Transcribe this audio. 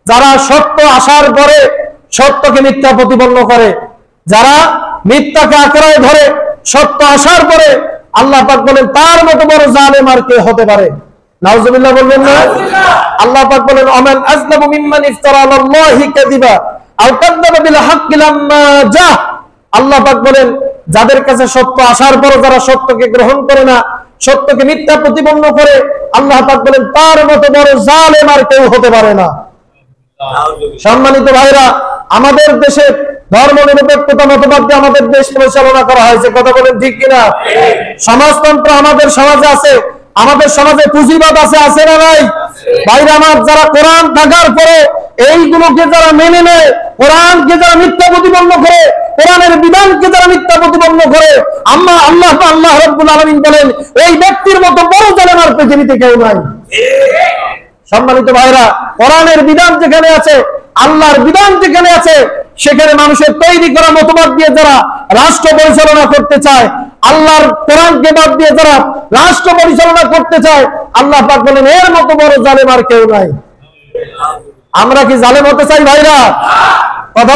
যারা সত্য আসার পরে সত্যকে মিথ্যা প্রতিপন্ন করে, যারা মিথ্যাকে আঁকড়ায় ধরে সত্য আসার পরে, আল্লাহ পাক বলেন তার মতো বড় জালেম আর কে হতে পারে? নাউজুবিল্লাহ বলবেন না? আল্লাহ পাক বলেন আমান আযলামু মিম্মান ইফতারা আলাল্লাহি কাযিবা আও কাযাবা বিল হাক্কি লাম্মা জা। আল্লাহ পাক বলেন যাদের কাছে সত্য আসার পর যারা সত্যকে গ্রহণ করে না, সত্যকে মিথ্যা প্রতিপন্ন করে, আল্লাহ পাক বলেন তার মতো বড় জালেম আর কেউ হতে পারে না। সম্মানিত ভাইরা, আমাদের দেশে ধর্ম নিরপেক্ষতা মতবাদ দিয়ে আমাদের দেশ পরিচালনা করা হয়েছে, কথা বলেন ঠিক কিনা? সমাজতন্ত্র আমাদের সমাজে আছে, আমাদের সমাজে পুঁজিবাদ আছে না নাই? ভাইরা আমার, যারা কোরআন থাকার পরে এইগুলোকে যারা মেনে নেয়, কোরআনকে যারা মিথ্যা প্রতিপন্ন করে, কোরআনের বিধানকে যারা মিথ্যা প্রতিপন্ন করে, আল্লাহ রাব্বুল আলামিন বলেন এই ব্যক্তির মতো বড় জালেম আর পৃথিবীতে কেউ নাই। সম্মানিত ভাইরা, কোরআনের বিধান যেখানে আছে, আল্লাহর বিধান যেখানে আছে, সেখানে মানুষের তৈরি করা মতবাদ দিয়ে যারা রাষ্ট্র পরিচালনা করতে চায়, আল্লাহর কোরআনকে বাদ দিয়ে যারা রাষ্ট্র পরিচালনা করতে চায়, আল্লাহ পাক বলেন এর মতো বড় জালেম আর কেউ নাই। আমরা কি জালেম হতে চাই ভাইরা? কথা